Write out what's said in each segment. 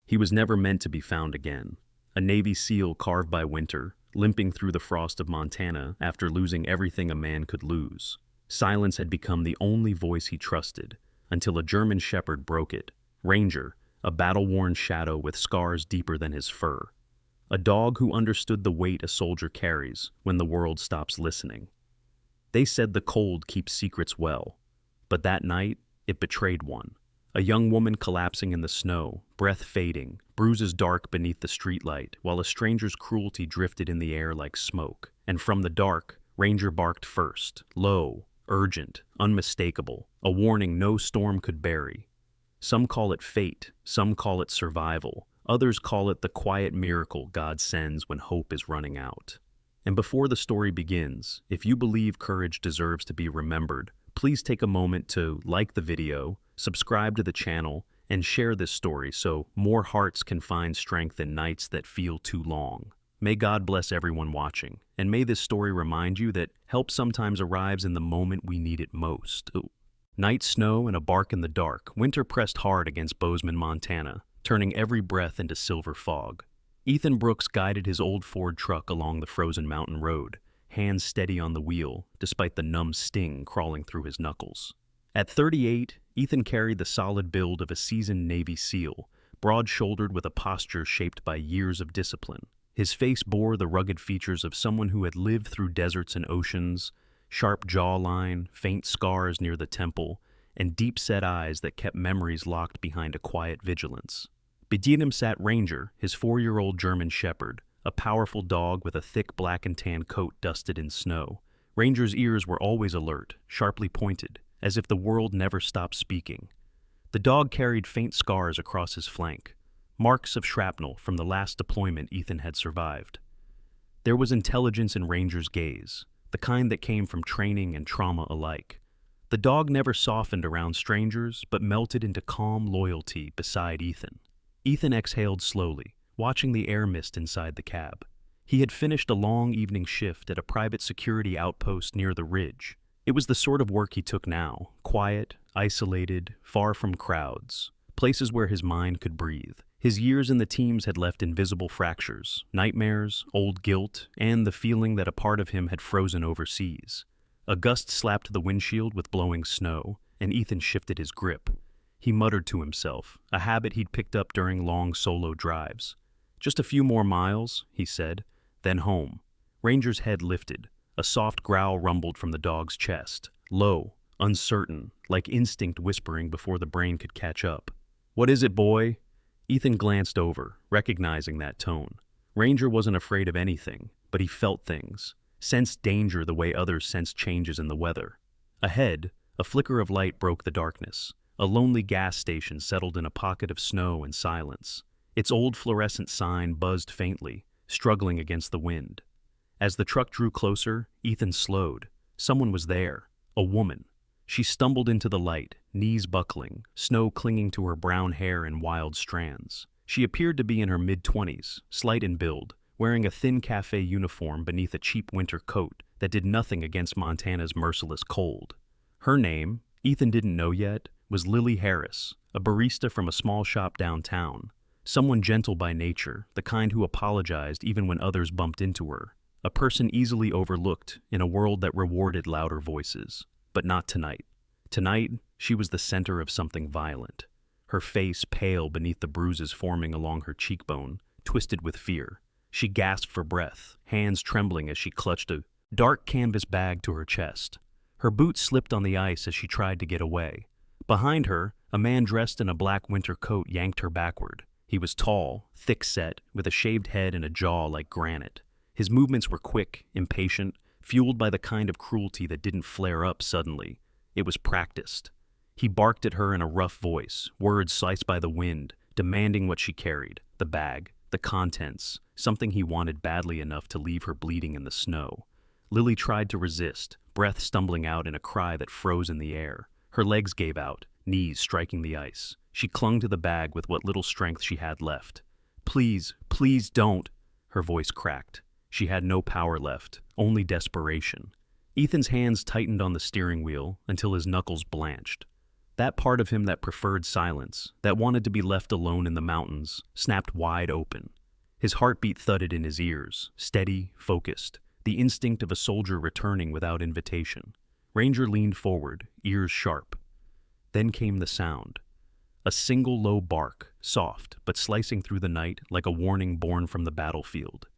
He was never meant to be found again. A Navy SEAL carved by winter, limping through the frost of Montana after losing everything a man could lose. Silence had become the only voice he trusted, until a German shepherd broke it. Ranger, a battle-worn shadow with scars deeper than his fur. A dog who understood the weight a soldier carries when the world stops listening. They said the cold keeps secrets well, but that night it betrayed one. A young woman collapsing in the snow, breath fading, bruises dark beneath the streetlight, while a stranger's cruelty drifted in the air like smoke. And from the dark, Ranger barked first, low, urgent, unmistakable, a warning no storm could bury. Some call it fate, some call it survival, others call it the quiet miracle God sends when hope is running out. And before the story begins, if you believe courage deserves to be remembered, please take a moment to like the video, subscribe to the channel, and share this story so more hearts can find strength in nights that feel too long. May God bless everyone watching, and may this story remind you that help sometimes arrives in the moment we need it most. Night snow and a bark in the dark, winter pressed hard against Bozeman, Montana, turning every breath into silver fog. Ethan Brooks guided his old Ford truck along the frozen mountain road, hands steady on the wheel, despite the numb sting crawling through his knuckles. At 38, Ethan carried the solid build of a seasoned Navy SEAL, broad-shouldered with a posture shaped by years of discipline. His face bore the rugged features of someone who had lived through deserts and oceans, sharp jawline, faint scars near the temple, and deep-set eyes that kept memories locked behind a quiet vigilance. Between him sat Ranger, his 4-year-old German shepherd, a powerful dog with a thick black and tan coat dusted in snow. Ranger's ears were always alert, sharply pointed, as if the world never stopped speaking. The dog carried faint scars across his flank, marks of shrapnel from the last deployment Ethan had survived. There was intelligence in Ranger's gaze, the kind that came from training and trauma alike. The dog never softened around strangers, but melted into calm loyalty beside Ethan. Ethan exhaled slowly, watching the air mist inside the cab. He had finished a long evening shift at a private security outpost near the ridge. It was the sort of work he took now, quiet, isolated, far from crowds, places where his mind could breathe. His years in the teams had left invisible fractures, nightmares, old guilt, and the feeling that a part of him had frozen overseas. A gust slapped the windshield with blowing snow, and Ethan shifted his grip. He muttered to himself, a habit he'd picked up during long solo drives. "Just a few more miles," he said, then home. Ranger's head lifted. A soft growl rumbled from the dog's chest, low, uncertain, like instinct whispering before the brain could catch up. "What is it, boy?" Ethan glanced over, recognizing that tone. Ranger wasn't afraid of anything, but he felt things, sensed danger the way others sense changes in the weather. Ahead, a flicker of light broke the darkness. A lonely gas station settled in a pocket of snow and silence. Its old fluorescent sign buzzed faintly, struggling against the wind. As the truck drew closer, Ethan slowed. Someone was there, a woman. She stumbled into the light, knees buckling, snow clinging to her brown hair in wild strands. She appeared to be in her mid-20s, slight in build, wearing a thin cafe uniform beneath a cheap winter coat that did nothing against Montana's merciless cold. Her name, Ethan didn't know yet, was Lily Harris, a barista from a small shop downtown. Someone gentle by nature, the kind who apologized even when others bumped into her. A person easily overlooked in a world that rewarded louder voices. But not tonight. Tonight, she was the center of something violent. Her face pale beneath the bruises forming along her cheekbone, twisted with fear. She gasped for breath, hands trembling as she clutched a dark canvas bag to her chest. Her boots slipped on the ice as she tried to get away. Behind her, a man dressed in a black winter coat yanked her backward. He was tall, thick-set, with a shaved head and a jaw like granite. His movements were quick, impatient, fueled by the kind of cruelty that didn't flare up suddenly. It was practiced. He barked at her in a rough voice, words sliced by the wind, demanding what she carried, the bag, the contents, something he wanted badly enough to leave her bleeding in the snow. Lily tried to resist, breath stumbling out in a cry that froze in the air. Her legs gave out, knees striking the ice. She clung to the bag with what little strength she had left. "Please, please don't," her voice cracked. She had no power left, only desperation. Ethan's hands tightened on the steering wheel until his knuckles blanched. That part of him that preferred silence, that wanted to be left alone in the mountains, snapped wide open. His heartbeat thudded in his ears, steady, focused, the instinct of a soldier returning without invitation. Ranger leaned forward, ears sharp. Then came the sound. A single low bark, soft, but slicing through the night like a warning born from the battlefield.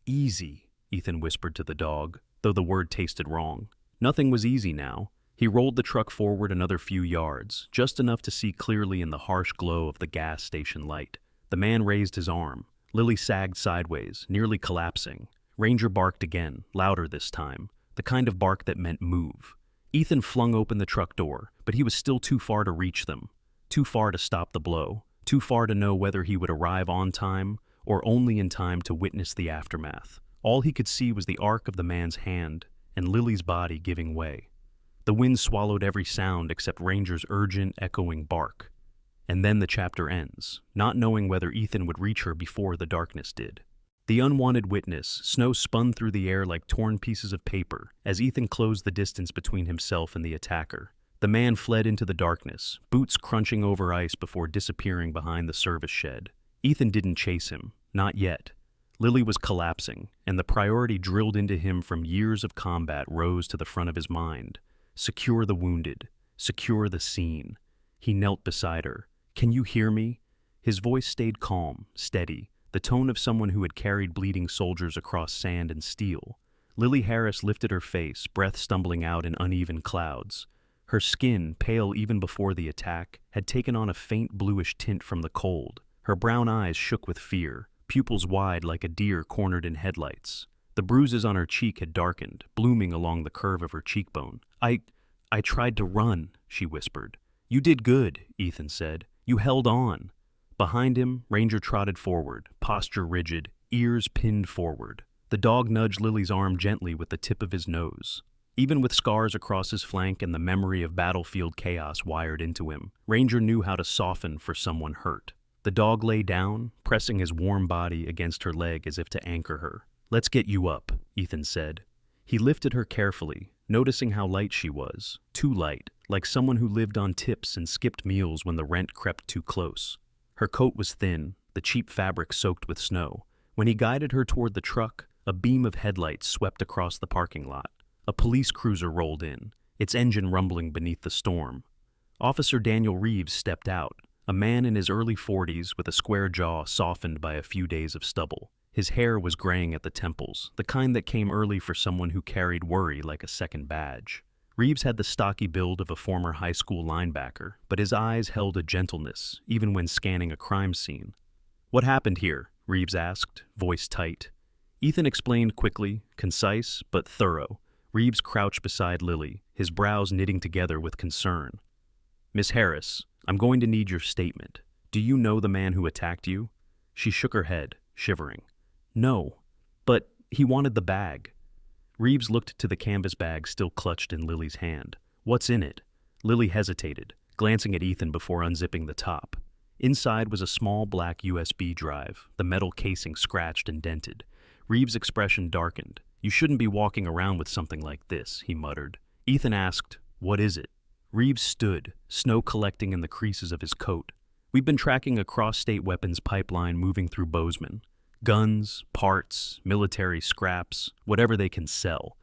"Easy," Ethan whispered to the dog, though the word tasted wrong. Nothing was easy now. He rolled the truck forward another few yards, just enough to see clearly in the harsh glow of the gas station light. The man raised his arm. Lily sagged sideways, nearly collapsing. Ranger barked again, louder this time, the kind of bark that meant move. Ethan flung open the truck door, but he was still too far to reach them, too far to stop the blow, too far to know whether he would arrive on time or only in time to witness the aftermath. All he could see was the arc of the man's hand and Lily's body giving way. The wind swallowed every sound except Ranger's urgent, echoing bark. And then the chapter ends, not knowing whether Ethan would reach her before the darkness did. The unwanted witness, snow spun through the air like torn pieces of paper as Ethan closed the distance between himself and the attacker. The man fled into the darkness, boots crunching over ice before disappearing behind the service shed. Ethan didn't chase him, not yet. Lily was collapsing, and the priority drilled into him from years of combat rose to the front of his mind. Secure the wounded. Secure the scene. He knelt beside her. "Can you hear me?" His voice stayed calm, steady, the tone of someone who had carried bleeding soldiers across sand and steel. Lily Harris lifted her face, breath stumbling out in uneven clouds. Her skin, pale even before the attack, had taken on a faint bluish tint from the cold. Her brown eyes shook with fear, pupils wide like a deer cornered in headlights. The bruises on her cheek had darkened, blooming along the curve of her cheekbone. I tried to run," she whispered. "You did good," Ethan said. "You held on." Behind him, Ranger trotted forward, posture rigid, ears pinned forward. The dog nudged Lily's arm gently with the tip of his nose. Even with scars across his flank and the memory of battlefield chaos wired into him, Ranger knew how to soften for someone hurt. The dog lay down, pressing his warm body against her leg as if to anchor her. "Let's get you up," Ethan said. He lifted her carefully, noticing how light she was, too light, like someone who lived on tips and skipped meals when the rent crept too close. Her coat was thin, the cheap fabric soaked with snow. When he guided her toward the truck, a beam of headlights swept across the parking lot. A police cruiser rolled in, its engine rumbling beneath the storm. Officer Daniel Reeves stepped out, a man in his early 40s with a square jaw softened by a few days of stubble. His hair was graying at the temples, the kind that came early for someone who carried worry like a second badge. Reeves had the stocky build of a former high school linebacker, but his eyes held a gentleness, even when scanning a crime scene. "What happened here?" Reeves asked, voice tight. Ethan explained quickly, concise, but thorough. Reeves crouched beside Lily, his brows knitting together with concern. "Miss Harris, I'm going to need your statement. Do you know the man who attacked you?" She shook her head, shivering. "No, but he wanted the bag." Reeves looked to the canvas bag still clutched in Lily's hand. "What's in it?" Lily hesitated, glancing at Ethan before unzipping the top. Inside was a small black USB drive, the metal casing scratched and dented. Reeves' expression darkened. "You shouldn't be walking around with something like this," he muttered. Ethan asked, "What is it?" Reeves stood, snow collecting in the creases of his coat. "We've been tracking a cross-state weapons pipeline moving through Bozeman. Guns, parts, military scraps, whatever they can sell.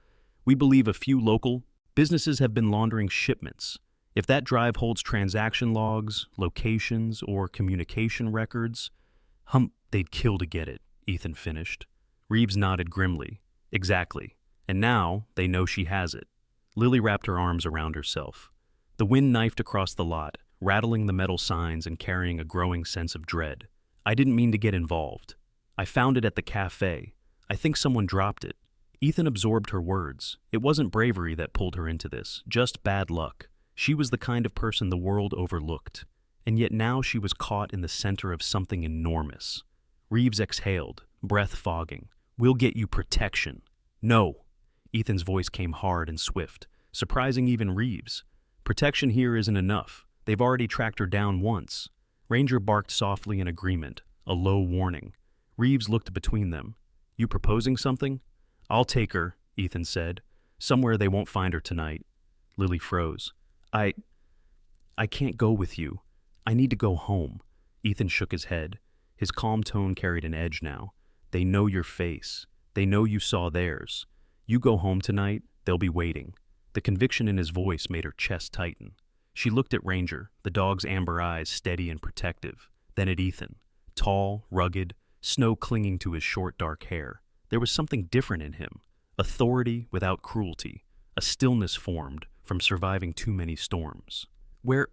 We believe a few local businesses have been laundering shipments. If that drive holds transaction logs, locations, or communication records, they'd kill to get it," Ethan finished. Reeves nodded grimly. "Exactly. And now they know she has it." Lily wrapped her arms around herself. The wind knifed across the lot, rattling the metal signs and carrying a growing sense of dread. "I didn't mean to get involved. I found it at the cafe. I think someone dropped it." Ethan absorbed her words. It wasn't bravery that pulled her into this, just bad luck. She was the kind of person the world overlooked. And yet now she was caught in the center of something enormous. Reeves exhaled, breath fogging. "We'll get you protection." "No." Ethan's voice came hard and swift, surprising even Reeves. "Protection here isn't enough. They've already tracked her down once." Ranger barked softly in agreement, a low warning. Reeves looked between them. "You proposing something?" "I'll take her," Ethan said. "Somewhere they won't find her tonight." Lily froze. I I can't go with you. I need to go home. Ethan shook his head. His calm tone carried an edge now. They know your face. They know you saw theirs. You go home tonight, they'll be waiting. The conviction in his voice made her chest tighten. She looked at Ranger, the dog's amber eyes steady and protective, then at Ethan, tall, rugged, snow clinging to his short dark hair. There was something different in him, authority without cruelty, a stillness formed from surviving too many storms. Where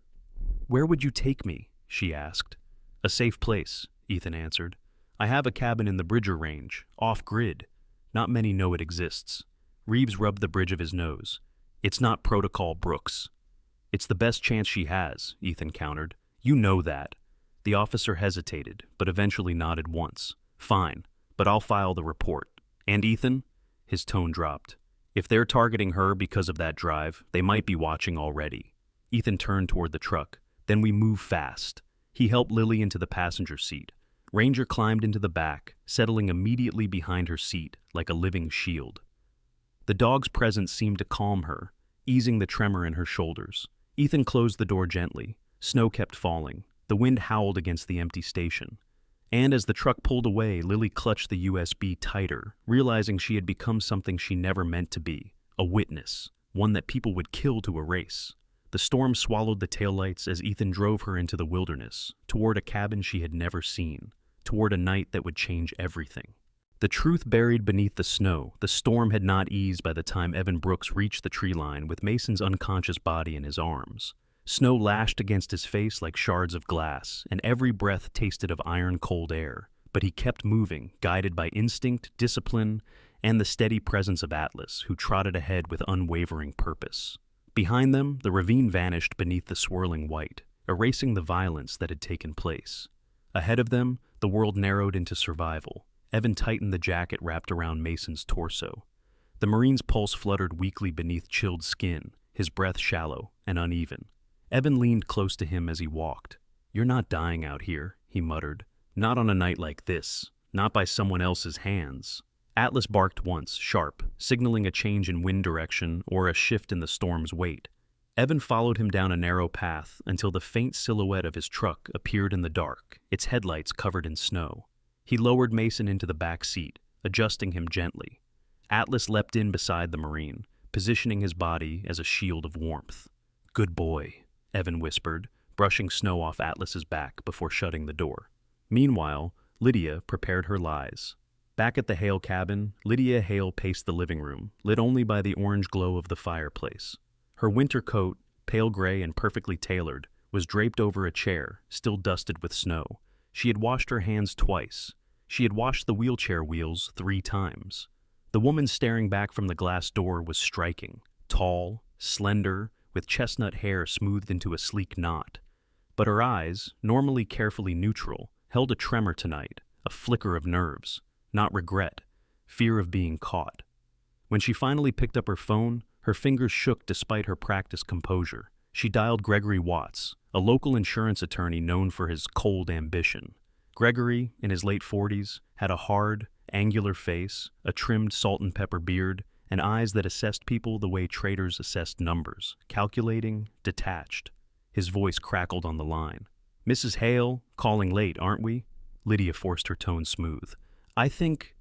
would you take me? She asked. A safe place, Ethan answered. I have a cabin in the Bridger Range, off-grid. Not many know it exists. Reeves rubbed the bridge of his nose. It's not Protocol Brooks. It's the best chance she has, Ethan countered. You know that. The officer hesitated, but eventually nodded once. Fine, but I'll file the report. And Ethan? His tone dropped. If they're targeting her because of that drive, they might be watching already. Ethan turned toward the truck. Then we move fast. He helped Lily into the passenger seat. Ranger climbed into the back, settling immediately behind her seat like a living shield. The dog's presence seemed to calm her, easing the tremor in her shoulders. Ethan closed the door gently. Snow kept falling. The wind howled against the empty station. And as the truck pulled away, Lily clutched the USB tighter, realizing she had become something she never meant to be, a witness, one that people would kill to erase. The storm swallowed the taillights as Ethan drove her into the wilderness, toward a cabin she had never seen, toward a night that would change everything. The truth buried beneath the snow, the storm had not eased by the time Evan Brooks reached the tree line with Mason's unconscious body in his arms. Snow lashed against his face like shards of glass, and every breath tasted of iron-cold air. But he kept moving, guided by instinct, discipline, and the steady presence of Atlas, who trotted ahead with unwavering purpose. Behind them, the ravine vanished beneath the swirling white, erasing the violence that had taken place. Ahead of them, the world narrowed into survival. Evan tightened the jacket wrapped around Mason's torso. The Marine's pulse fluttered weakly beneath chilled skin, his breath shallow and uneven. Evan leaned close to him as he walked. You're not dying out here, he muttered. Not on a night like this. Not by someone else's hands. Atlas barked once, sharp, signaling a change in wind direction or a shift in the storm's weight. Evan followed him down a narrow path until the faint silhouette of his truck appeared in the dark, its headlights covered in snow. He lowered Mason into the back seat, adjusting him gently. Atlas leapt in beside the Marine, positioning his body as a shield of warmth. Good boy, Evan whispered, brushing snow off Atlas's back before shutting the door. Meanwhile, Lydia prepared her lies. Back at the Hale cabin, Lydia Hale paced the living room, lit only by the orange glow of the fireplace. Her winter coat, pale gray and perfectly tailored, was draped over a chair, still dusted with snow. She had washed her hands twice. She had washed the wheelchair wheels 3 times. The woman staring back from the glass door was striking, tall, slender, with chestnut hair smoothed into a sleek knot. But her eyes, normally carefully neutral, held a tremor tonight, a flicker of nerves, not regret, fear of being caught. When she finally picked up her phone, her fingers shook despite her practiced composure. She dialed Gregory Watts, a local insurance attorney known for his cold ambition. Gregory, in his late 40s, had a hard, angular face, a trimmed salt and pepper beard, and eyes that assessed people the way traders assessed numbers, calculating, detached. His voice crackled on the line. Mrs. Hale, calling late, aren't we? Lydia forced her tone smooth. I think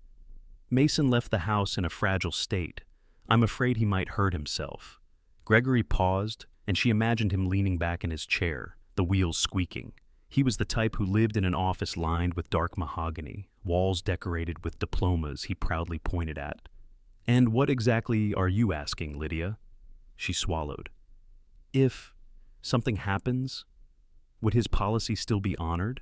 Mason left the house in a fragile state. I'm afraid he might hurt himself. Gregory paused, and she imagined him leaning back in his chair, the wheels squeaking. He was the type who lived in an office lined with dark mahogany, walls decorated with diplomas he proudly pointed at. And what exactly are you asking, Lydia? She swallowed. If something happens, would his policy still be honored?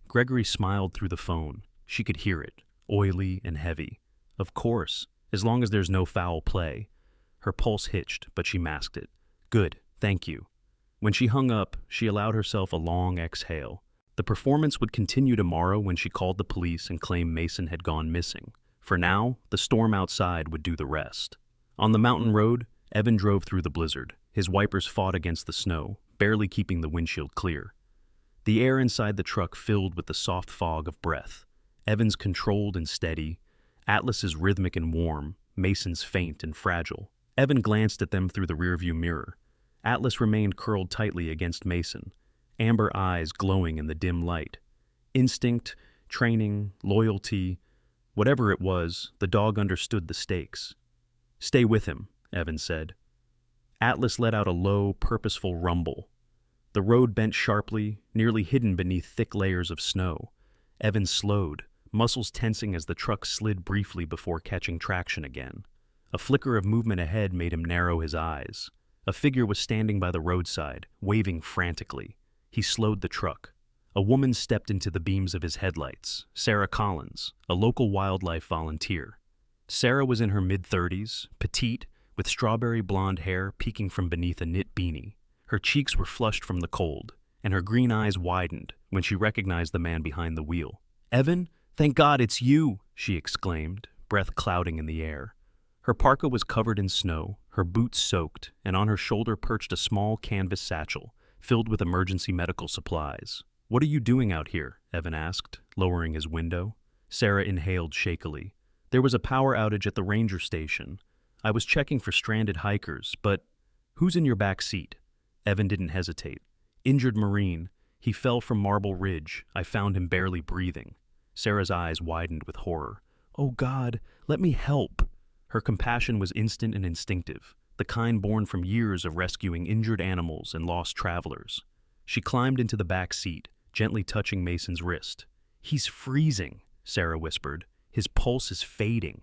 Gregory smiled through the phone. She could hear it, oily and heavy. Of course, as long as there's no foul play. Her pulse hitched, but she masked it. Good, thank you. When she hung up, she allowed herself a long exhale. The performance would continue tomorrow when she called the police and claimed Mason had gone missing. For now, the storm outside would do the rest. On the mountain road, Evan drove through the blizzard. His wipers fought against the snow, barely keeping the windshield clear. The air inside the truck filled with the soft fog of breath. Evan's controlled and steady, Atlas's rhythmic and warm, Mason's faint and fragile. Evan glanced at them through the rearview mirror. Atlas remained curled tightly against Mason, amber eyes glowing in the dim light. Instinct, training, loyalty, whatever it was, the dog understood the stakes. "Stay with him," Evan said. Atlas let out a low, purposeful rumble. The road bent sharply, nearly hidden beneath thick layers of snow. Evan slowed, muscles tensing as the truck slid briefly before catching traction again. A flicker of movement ahead made him narrow his eyes. A figure was standing by the roadside, waving frantically. He slowed the truck. A woman stepped into the beams of his headlights, Sarah Collins, a local wildlife volunteer. Sarah was in her mid-30s, petite, with strawberry blonde hair peeking from beneath a knit beanie. Her cheeks were flushed from the cold, and her green eyes widened when she recognized the man behind the wheel. "Evan, thank God it's you!" she exclaimed, breath clouding in the air. Her parka was covered in snow, her boots soaked, and on her shoulder perched a small canvas satchel, filled with emergency medical supplies. "What are you doing out here?" Evan asked, lowering his window. Sarah inhaled shakily. "There was a power outage at the ranger station. I was checking for stranded hikers, but who's in your back seat?" Evan didn't hesitate. "Injured Marine. He fell from Marble Ridge. I found him barely breathing." Sarah's eyes widened with horror. "Oh God, let me help." Her compassion was instant and instinctive, the kind born from years of rescuing injured animals and lost travelers. She climbed into the back seat, gently touching Mason's wrist. "He's freezing," Sarah whispered. "His pulse is fading."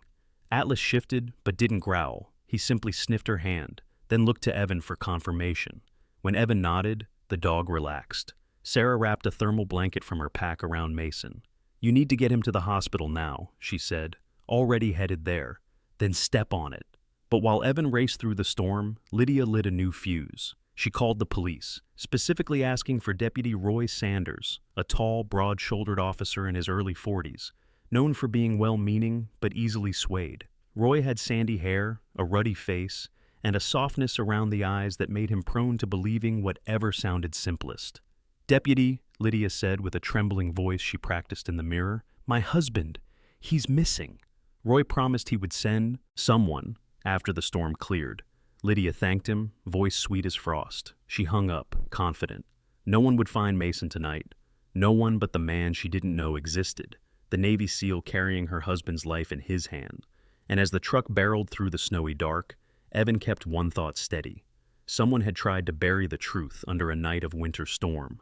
Atlas shifted, but didn't growl. He simply sniffed her hand, then looked to Evan for confirmation. When Evan nodded, the dog relaxed. Sarah wrapped a thermal blanket from her pack around Mason. "You need to get him to the hospital now," she said. "Already headed there. Then step on it." But while Evan raced through the storm, Lydia lit a new fuse. She called the police, specifically asking for Deputy Roy Sanders, a tall, broad-shouldered officer in his early 40s, known for being well-meaning but easily swayed. Roy had sandy hair, a ruddy face, and a softness around the eyes that made him prone to believing whatever sounded simplest. "Deputy," Lydia said with a trembling voice she practiced in the mirror, "my husband, he's missing." Roy promised he would send someone after the storm cleared. Lydia thanked him, voice sweet as frost. She hung up, confident. No one would find Mason tonight. No one but the man she didn't know existed, the Navy SEAL carrying her husband's life in his hand. And as the truck barreled through the snowy dark, Evan kept one thought steady. Someone had tried to bury the truth under a night of winter storm.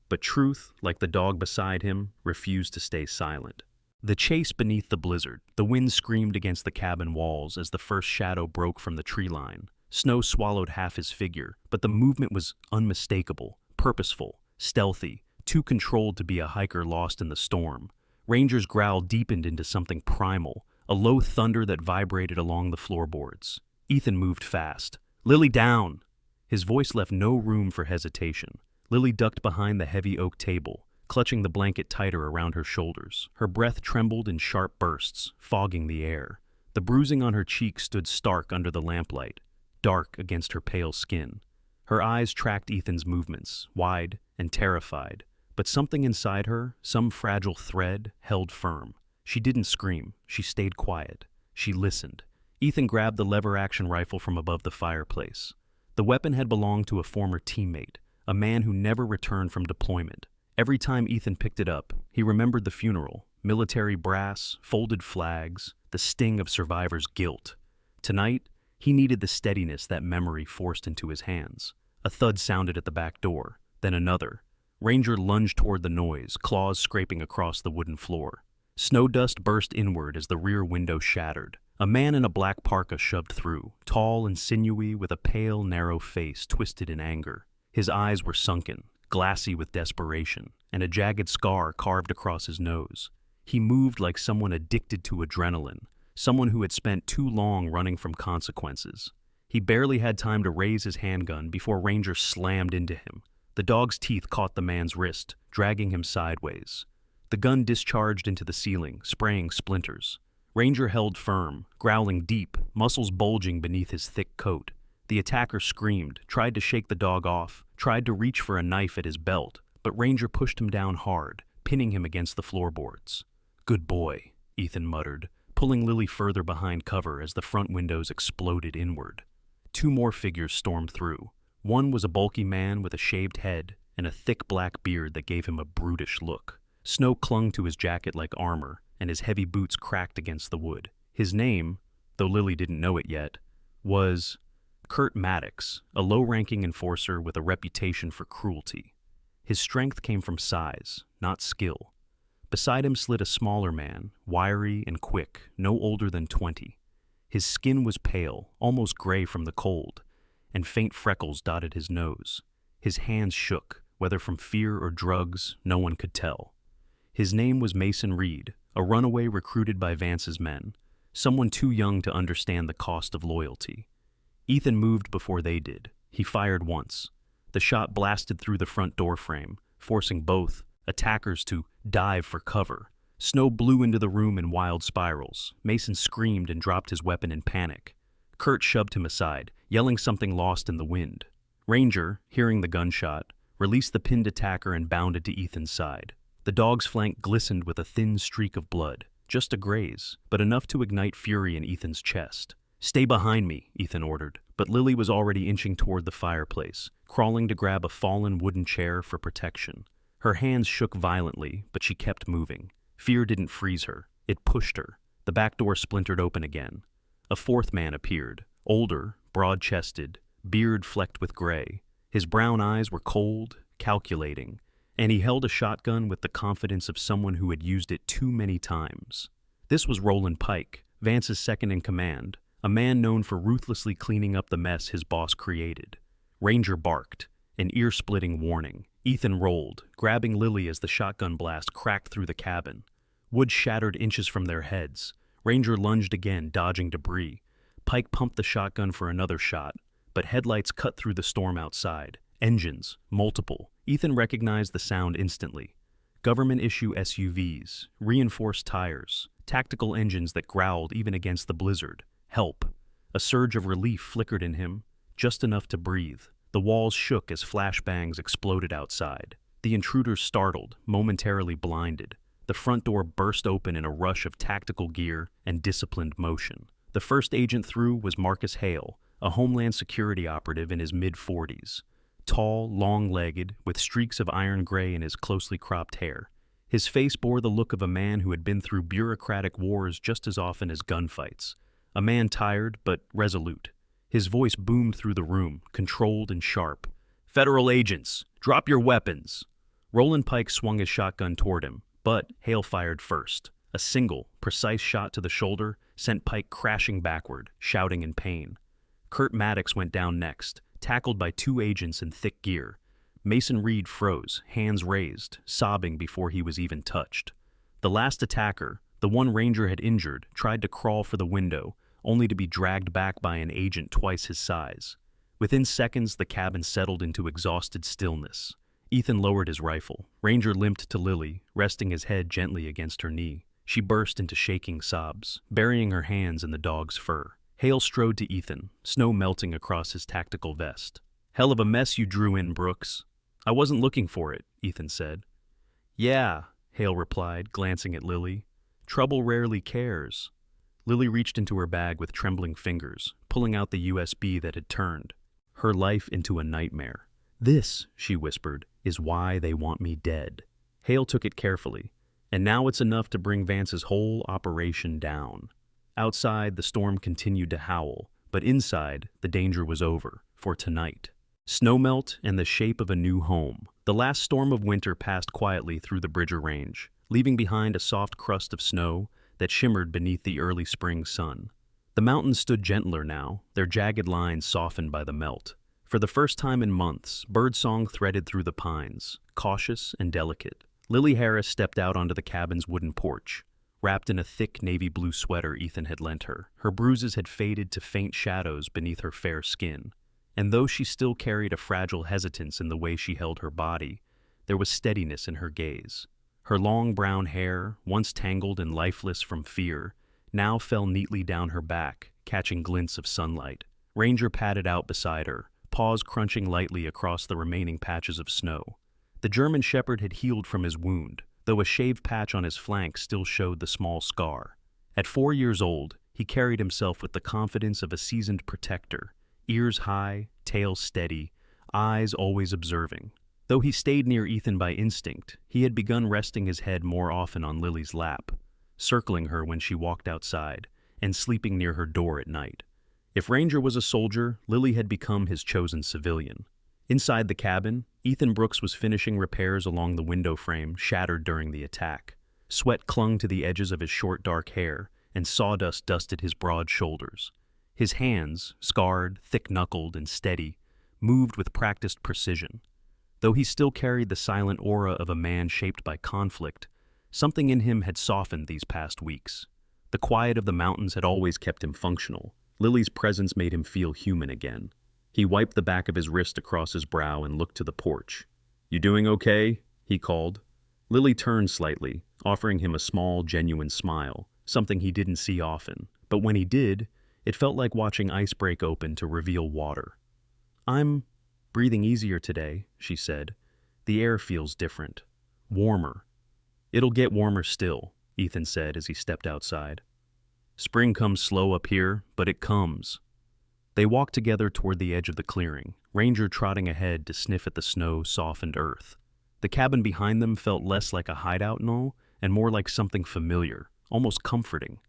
But truth, like the dog beside him, refused to stay silent. The chase beneath the blizzard. The wind screamed against the cabin walls as the first shadow broke from the tree line. Snow swallowed half his figure, but the movement was unmistakable, purposeful, stealthy, too controlled to be a hiker lost in the storm. Ranger's growl deepened into something primal, a low thunder that vibrated along the floorboards. Ethan moved fast. "Lily, down!" His voice left no room for hesitation. Lily ducked behind the heavy oak table, clutching the blanket tighter around her shoulders. Her breath trembled in sharp bursts, fogging the air. The bruising on her cheek stood stark under the lamplight, dark against her pale skin. Her eyes tracked Ethan's movements, wide and terrified, but something inside her, some fragile thread, held firm. She didn't scream. She stayed quiet. She listened. Ethan grabbed the lever-action rifle from above the fireplace. The weapon had belonged to a former teammate, a man who never returned from deployment. Every time Ethan picked it up, he remembered the funeral, military brass, folded flags, the sting of survivors' guilt. Tonight, he needed the steadiness that memory forced into his hands. A thud sounded at the back door, then another. Ranger lunged toward the noise, claws scraping across the wooden floor. Snow dust burst inward as the rear window shattered. A man in a black parka shoved through, tall and sinewy with a pale, narrow face twisted in anger. His eyes were sunken, glassy with desperation, and a jagged scar carved across his nose. He moved like someone addicted to adrenaline, someone who had spent too long running from consequences. He barely had time to raise his handgun before Ranger slammed into him. The dog's teeth caught the man's wrist, dragging him sideways. The gun discharged into the ceiling, spraying splinters. Ranger held firm, growling deep, muscles bulging beneath his thick coat. The attacker screamed, tried to shake the dog off, tried to reach for a knife at his belt, but Ranger pushed him down hard, pinning him against the floorboards. "Good boy," Ethan muttered, pulling Lily further behind cover as the front windows exploded inward. Two more figures stormed through. One was a bulky man with a shaved head and a thick black beard that gave him a brutish look. Snow clung to his jacket like armor, and his heavy boots cracked against the wood. His name, though Lily didn't know it yet, was Kurt Maddox, a low-ranking enforcer with a reputation for cruelty. His strength came from size, not skill. Beside him slid a smaller man, wiry and quick, no older than 20. His skin was pale, almost gray from the cold, and faint freckles dotted his nose. His hands shook, whether from fear or drugs, no one could tell. His name was Mason Reed, a runaway recruited by Vance's men, someone too young to understand the cost of loyalty. Ethan moved before they did. He fired once. The shot blasted through the front door frame, forcing both attackers to dive for cover. Snow blew into the room in wild spirals. Mason screamed and dropped his weapon in panic. Kurt shoved him aside, yelling something lost in the wind. Ranger, hearing the gunshot, released the pinned attacker and bounded to Ethan's side. The dog's flank glistened with a thin streak of blood, just a graze, but enough to ignite fury in Ethan's chest. "Stay behind me," Ethan ordered, but Lily was already inching toward the fireplace, crawling to grab a fallen wooden chair for protection. Her hands shook violently, but she kept moving. Fear didn't freeze her. It pushed her. The back door splintered open again. A fourth man appeared, older, broad-chested, beard flecked with gray. His brown eyes were cold, calculating, and he held a shotgun with the confidence of someone who had used it too many times. This was Roland Pike, Vance's second-in-command, a man known for ruthlessly cleaning up the mess his boss created. Ranger barked, an ear-splitting warning. Ethan rolled, grabbing Lily as the shotgun blast cracked through the cabin. Wood shattered inches from their heads. Ranger lunged again, dodging debris. Pike pumped the shotgun for another shot, but headlights cut through the storm outside. Engines, multiple. Ethan recognized the sound instantly. Government-issue SUVs, reinforced tires, tactical engines that growled even against the blizzard. Help. A surge of relief flickered in him, just enough to breathe. The walls shook as flashbangs exploded outside. The intruders startled, momentarily blinded. The front door burst open in a rush of tactical gear and disciplined motion. The first agent through was Marcus Hale, a Homeland Security operative in his mid-40s. Tall, long-legged, with streaks of iron gray in his closely cropped hair. His face bore the look of a man who had been through bureaucratic wars just as often as gunfights. A man tired, but resolute. His voice boomed through the room, controlled and sharp. "Federal agents, drop your weapons!" Roland Pike swung his shotgun toward him, but Hale fired first. A single, precise shot to the shoulder sent Pike crashing backward, shouting in pain. Kurt Maddox went down next, tackled by two agents in thick gear. Mason Reed froze, hands raised, sobbing before he was even touched. The last attacker, the one Ranger had injured, tried to crawl for the window, only to be dragged back by an agent twice his size. Within seconds, the cabin settled into exhausted stillness. Ethan lowered his rifle. Ranger limped to Lily, resting his head gently against her knee. She burst into shaking sobs, burying her hands in the dog's fur. Hale strode to Ethan, snow melting across his tactical vest. "Hell of a mess you drew in, Brooks." "I wasn't looking for it," Ethan said. "Yeah," Hale replied, glancing at Lily. "Trouble rarely cares." Lily reached into her bag with trembling fingers, pulling out the USB that had turned her life into a nightmare. "This," she whispered, "is why they want me dead." Hale took it carefully. "And now it's enough to bring Vance's whole operation down." Outside, the storm continued to howl, but inside, the danger was over, for tonight. Snowmelt and the shape of a new home. The last storm of winter passed quietly through the Bridger Range, leaving behind a soft crust of snow that shimmered beneath the early spring sun. The mountains stood gentler now, their jagged lines softened by the melt. For the first time in months, birdsong threaded through the pines, cautious and delicate. Lily Harris stepped out onto the cabin's wooden porch, wrapped in a thick navy blue sweater Ethan had lent her. Her bruises had faded to faint shadows beneath her fair skin, and though she still carried a fragile hesitance in the way she held her body, there was steadiness in her gaze. Her long brown hair, once tangled and lifeless from fear, now fell neatly down her back, catching glints of sunlight. Ranger padded out beside her, paws crunching lightly across the remaining patches of snow. The German shepherd had healed from his wound, though a shaved patch on his flank still showed the small scar. At 4 years old, he carried himself with the confidence of a seasoned protector, ears high, tail steady, eyes always observing. Though he stayed near Ethan by instinct, he had begun resting his head more often on Lily's lap, circling her when she walked outside, and sleeping near her door at night. If Ranger was a soldier, Lily had become his chosen civilian. Inside the cabin, Ethan Brooks was finishing repairs along the window frame shattered during the attack. Sweat clung to the edges of his short dark hair, and sawdust dusted his broad shoulders. His hands, scarred, thick-knuckled, and steady, moved with practiced precision. Though he still carried the silent aura of a man shaped by conflict, something in him had softened these past weeks. The quiet of the mountains had always kept him functional. Lily's presence made him feel human again. He wiped the back of his wrist across his brow and looked to the porch. "You doing okay?" he called. Lily turned slightly, offering him a small, genuine smile, something he didn't see often. But when he did, it felt like watching ice break open to reveal water. "I'm breathing easier today," she said. "The air feels different. Warmer." "It'll get warmer still," Ethan said as he stepped outside. "Spring comes slow up here, but it comes." They walked together toward the edge of the clearing, Ranger trotting ahead to sniff at the snow-softened earth. The cabin behind them felt less like a hideout knoll and more like something familiar, almost comforting.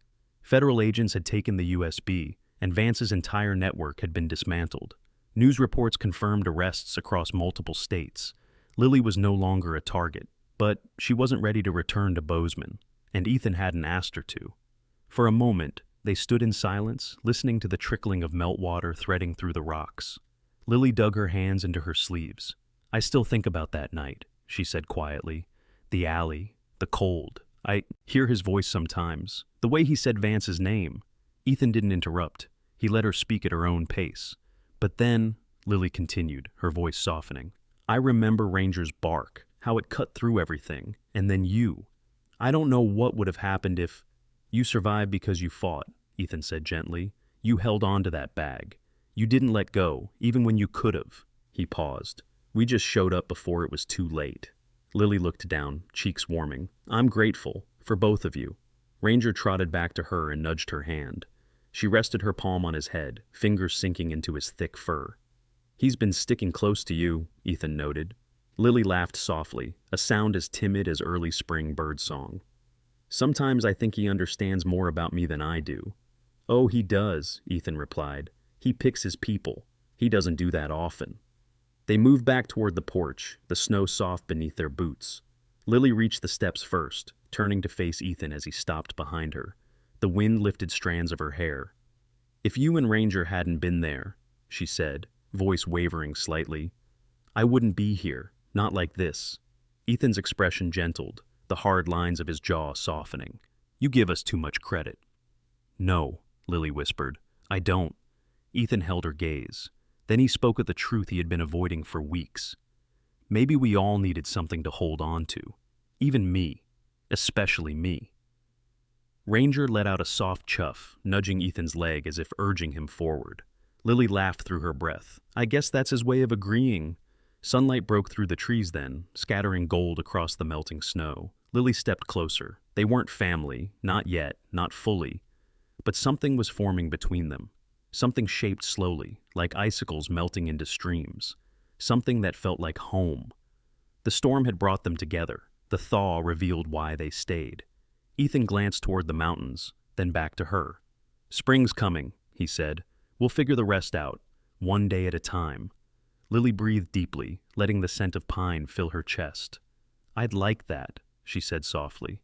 Federal agents had taken the USB, and Vance's entire network had been dismantled. News reports confirmed arrests across multiple states. Lily was no longer a target, but she wasn't ready to return to Bozeman, and Ethan hadn't asked her to. For a moment, they stood in silence, listening to the trickling of meltwater threading through the rocks. Lily dug her hands into her sleeves. "I still think about that night," she said quietly. "The alley, the cold. I hear his voice sometimes. The way he said Vance's name." Ethan didn't interrupt. He let her speak at her own pace. "But then," Lily continued, her voice softening, "I remember Ranger's bark, how it cut through everything, and then you. I don't know what would have happened if—" "You survived because you fought," Ethan said gently. "You held on to that bag. You didn't let go, even when you could have." He paused. "We just showed up before it was too late." Lily looked down, cheeks warming. "I'm grateful, for both of you." Ranger trotted back to her and nudged her hand. She rested her palm on his head, fingers sinking into his thick fur. "He's been sticking close to you," Ethan noted. Lily laughed softly, a sound as timid as early spring birdsong. "Sometimes I think he understands more about me than I do." "Oh, he does," Ethan replied. "He picks his people. He doesn't do that often." They moved back toward the porch, the snow soft beneath their boots. Lily reached the steps first, turning to face Ethan as he stopped behind her. The wind lifted strands of her hair. "If you and Ranger hadn't been there," she said, voice wavering slightly, "I wouldn't be here, not like this." Ethan's expression gentled, the hard lines of his jaw softening. "You give us too much credit." "No," Lily whispered. "I don't." Ethan held her gaze. Then he spoke of the truth he had been avoiding for weeks. "Maybe we all needed something to hold on to. Even me. Especially me." Ranger let out a soft chuff, nudging Ethan's leg as if urging him forward. Lily laughed through her breath. "I guess that's his way of agreeing." Sunlight broke through the trees then, scattering gold across the melting snow. Lily stepped closer. They weren't family, not yet, not fully. But something was forming between them. Something shaped slowly, like icicles melting into streams. Something that felt like home. The storm had brought them together. The thaw revealed why they stayed. Ethan glanced toward the mountains, then back to her. "Spring's coming," he said. "We'll figure the rest out, one day at a time." Lily breathed deeply, letting the scent of pine fill her chest. "I'd like that," she said softly.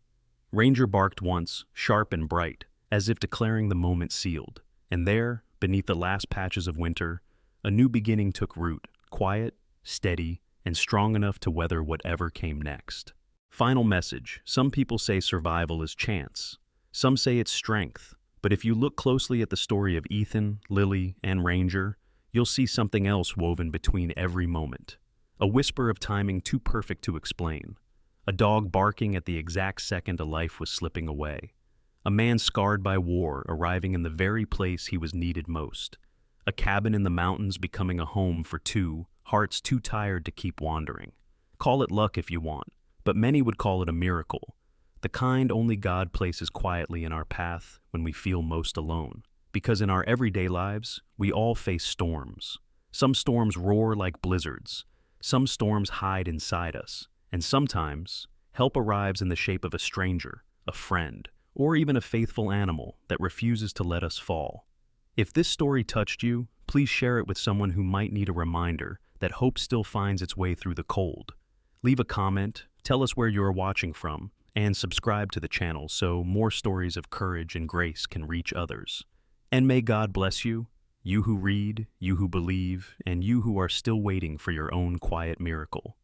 Ranger barked once, sharp and bright, as if declaring the moment sealed. And there, beneath the last patches of winter, a new beginning took root, quiet, steady, and strong enough to weather whatever came next. Final message: some people say survival is chance. Some say it's strength. But if you look closely at the story of Ethan, Lily, and Ranger, you'll see something else woven between every moment. A whisper of timing too perfect to explain. A dog barking at the exact second a life was slipping away. A man scarred by war arriving in the very place he was needed most. A cabin in the mountains becoming a home for two, hearts too tired to keep wandering. Call it luck if you want, but many would call it a miracle. The kind only God places quietly in our path when we feel most alone. Because in our everyday lives, we all face storms. Some storms roar like blizzards. Some storms hide inside us. And sometimes, help arrives in the shape of a stranger, a friend, or even a faithful animal that refuses to let us fall. If this story touched you, please share it with someone who might need a reminder that hope still finds its way through the cold. Leave a comment, tell us where you are watching from, and subscribe to the channel so more stories of courage and grace can reach others. And may God bless you, you who read, you who believe, and you who are still waiting for your own quiet miracle.